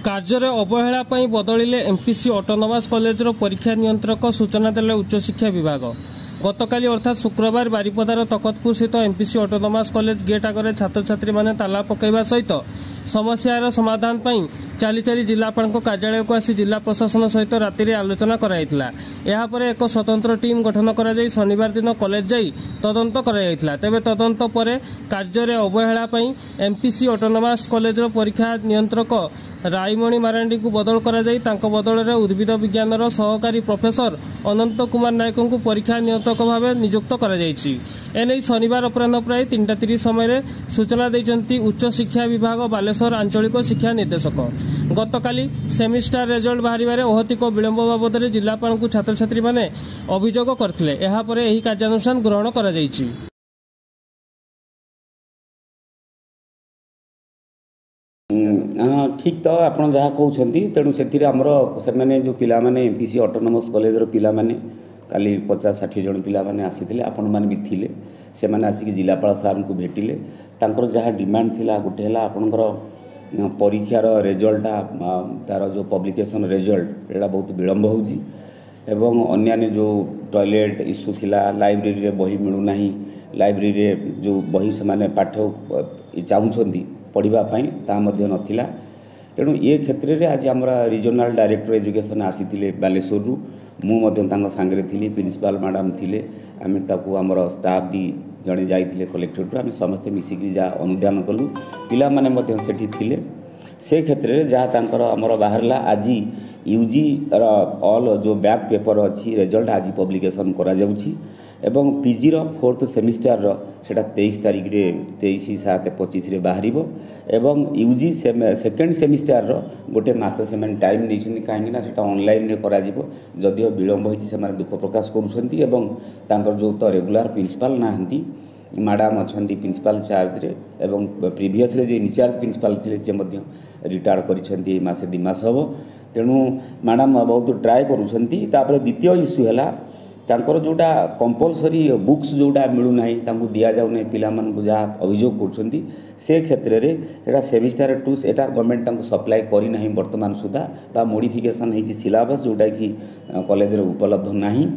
କାର୍ଯ୍ୟରେ ଅବହେଳା ପାଇଁ ବଦଳିଲେ ଏମ୍ପିସି ଅଟୋନୋମସ୍ କଲେଜର ପରୀକ୍ଷା ନିୟନ୍ତ୍ରକ ସୂଚନା ଦେଲେ ଉଚ୍ଚଶିକ୍ଷା ବିଭାଗ। ଗତକାଲି ଅର୍ଥାତ୍ ଶୁକ୍ରବାର ବାରିପଦାର ତକତପୁର ସ୍ଥିତ ଏମ୍ପିସି ଅଟୋନୋମସ୍ କଲେଜ ଗେଟ୍ ଆଗରେ ଛାତ୍ରଛାତ୍ରୀମାନେ ତାଲା ପକାଇବା ସହିତ ସମସ୍ୟାର ସମାଧାନ ପାଇଁ ଚାଲି ଚାଲି ଜିଲ୍ଲାପାଳଙ୍କ କାର୍ଯ୍ୟାଳୟକୁ ଆସି ଜିଲ୍ଲା ପ୍ରଶାସନ ସହିତ ରାତିରେ ଆଲୋଚନା କରାଯାଇଥିଲା। ଏହାପରେ ଏକ ସ୍ୱତନ୍ତ୍ର ଟିମ୍ ଗଠନ କରାଯାଇ ଶନିବାର ଦିନ କଲେଜ ଯାଇ ତଦନ୍ତ କରାଯାଇଥିଲା। ତେବେ ତଦନ୍ତ ପରେ କାର୍ଯ୍ୟରେ ଅବହେଳା ପାଇଁ ଏମ୍ପିସି ଅଟୋନୋମସ୍ କଲେଜର ପରୀକ୍ଷା ନିୟନ୍ତ୍ରକ ରାଇମଣି ମାରାଣ୍ଡିଙ୍କୁ ବଦଳ କରାଯାଇ ତାଙ୍କ ବଦଳରେ ଉଦ୍ଭିଦ ବିଜ୍ଞାନର ସହକାରୀ ପ୍ରଫେସର ଅନନ୍ତ କୁମାର ନାୟକଙ୍କୁ ପରୀକ୍ଷା ନିୟନ୍ତ୍ରକ ଭାବେ ନିଯୁକ୍ତ କରାଯାଇଛି। ଏନେଇ ଶନିବାର ଅପରାହ୍ନ ପ୍ରାୟ 3:30 ସମୟରେ ସୂଚନା ଦେଇଛନ୍ତି ଉଚ୍ଚଶିକ୍ଷା ବିଭାଗ ବାଲେଶ୍ୱର ଆଞ୍ଚଳିକ ଶିକ୍ଷା ନିର୍ଦ୍ଦେଶକ। ଗତକାଲି ସେମିଷ୍ଟାର ରେଜଲ୍ଟ ବାହାରିବାରେ ଅହୈତୁକ ବିଳମ୍ବ ବାବଦରେ ଜିଲ୍ଲାପାଳଙ୍କୁ ଛାତ୍ରଛାତ୍ରୀମାନେ ଅଭିଯୋଗ କରିଥିଲେ। ଏହାପରେ ଏହି କାର୍ଯ୍ୟାନୁଷ୍ଠାନ ଗ୍ରହଣ କରାଯାଇଛି। हाँ ठीक तो आप जहाँ कहते तेणु से जो पिला एमपीसी ऑटोनोमस कॉलेज पिला काली 50-60 जन पिला आसी आपण मैंने भी थे से आसिक जिलापाल सार को भेटिले जहाँ डिमांड थिला गोटे है आपणकर परीक्षार रिजल्ट तार जो पब्लिकेशन रिजल्ट एटा बहुत विलम्ब होउची एवं अन्य जो टॉयलेट इश्यू थिला लाइब्रेरी रे बही मिलूना लाइब्रेरी रे जो बही से पाठ चाहूँगी पढ़ापी ता नथिला तेणु ये क्षेत्र में आज आम रिजनल डायरेक्टर एजुकेशन आसी बालेश्वर मुझे सांगे थी प्रिंसिपाल मैडम थिले आम आमर स्टाफ भी जड़े जाइए कलेक्टरेट आम समस्ते मिसिक जहाँ अनुधान कलु पिला माने सेठी थिले से क्षेत्र में जहाँ आमर बाहरला आज यूजी ऑल जो बैक पेपर अच्छी रिजल्ट आज पब्लिकेशन करा जाउची एवं पीजी रो 4th सेमिस्टर रो सेटा 23 तारीख रे 23/7/25 रे बाहरिबो एवं यूजी सेकेंड सेमिस्टर रो गोटे मास से टाइम नहीं कहीं सेटा ऑनलाइन रे करा जिवो जदियो विलम्ब होइछि से दुख प्रकाश करुछंती एवं तांकर जो तो रेगुलर प्रिंसिपल नाहंती मैडम अच्छी प्रिंसिपल चार्ज रे एवं प्रीवियस रे जे इंचार्ज प्रिंसिपल थिले से मध्य रिटायर करिसेंती मासे 2 मास हबो तेणु मैडम बहुत ट्राए करुछंती तापर द्वितीय इश्यू है तांकर जोटा कंपलसरी बुक्स जोटा मिलूना तांको दिया जाउने पिला मानकु जहाँ अभियोग करछंती से क्षेत्र में एटा सेमिस्टर 2 एटा गवर्नमेंट तांको सप्लाई करी नाही वर्तमान सुधा बा मॉडिफिकेशन है सिलेबस जोटा कि कॉलेज रे उपलब्ध नाही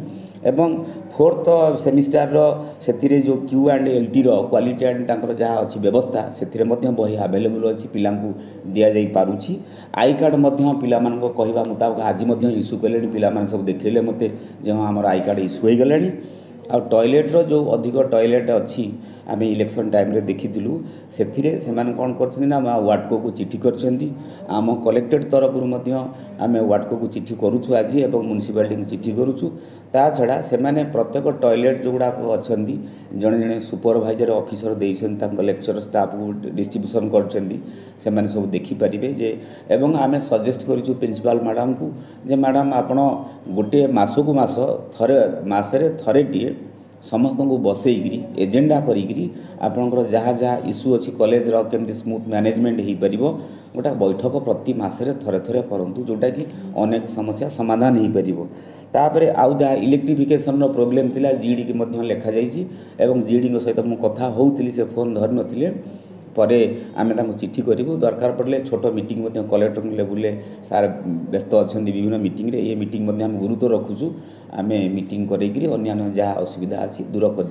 एवं 4th सेमिस्टर से जो Q and LT quality and तांकर जहाँ अच्छी व्यवस्था से बही आवेलेबल अच्छी पिला दि जा पारुछि आई कार्ड पिला कहवा मुताबक आज इश्यू कले पिला सब देखले मत जो आम आई कार्ड इश्यू हो गलानी आ टॉयलेट रो जो अधिक टॉयलेट अच्छी आम इलेक्शन टाइम रे देखिलु से कौन कर वार्डको को चिठी कर आम कलेक्टेड तरफ आम वार्डको को चिठी करुछु आज एवं म्युनिसिपालिटी को चिठी करुछु ता छड़ा से प्रत्येक टॉयलेट जो गुड़ाक अच्छा जड़े जड़े सुपरवाइजर ऑफिसर देते लेक्चर स्टाफ को डिस्ट्रीब्यूशन कर सब देखिपारे जे एवं आम सजेस्ट करूँ प्रिंसिपाल मैडम को जे मैडम आपण गोटे मासकु मास थरे मासरे थरेटिए समस्त को बसईकरी एजेंडा करी आपणकर जहाँ जहाँ इश्यू अच्छी कॉलेज केमती स्मूथ मैनेजमेंट हो पार गोटा बैठक प्रति मासरे थरे थरे करूँ जोटा कि अनेक समस्या समाधान हो पार तापर आउ जहाँ इलेक्ट्रिफिकेशन प्रोब्लेम थिला जीडी की लिखा जाइए एवं जीडी सहित मु कथा होउतिली से फोन धरि नथिले परे आम चिठी करूँ दरकार पड़े छोट मीटिंग कलेक्टर लेवल सार व्यस्त अच्छा विभिन्न मीटिंग रे ये मीटिंग आम गुरुत्व रखुचु आम मीटिंग करेगी अन्य जहाँ असुविधा अच्छी दूर कर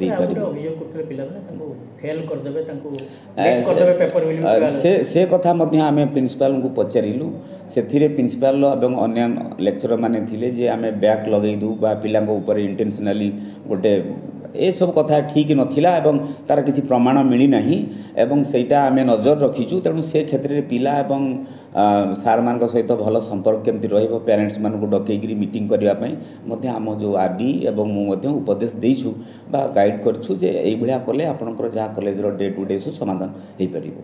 से कथा आम प्रिंसिपाल को पचारू से प्रिंसिपाल एवं अन्य लेक्चर मैंने थिले जे आम बैक लगे दू बा पिला इंटेंशनली गोटे ये सब कथा ठीक नथिला एवं तार किसी प्रमाण मिलना एवं सेटा आम नजर रखीचु तेणु से क्षेत्र में पिला एवं सार मान सहित भल संपर्क केमती रहिबो पेरेंट्स मान को डकईकरी मीटिंग करने आम जो आरडी एवं मुझे उपदेश देइछु बा गाइड करछु जे एई भलिया कले आपनकर जहाँ कॉलेज रो डे टू डे समाधान हो पारिबो।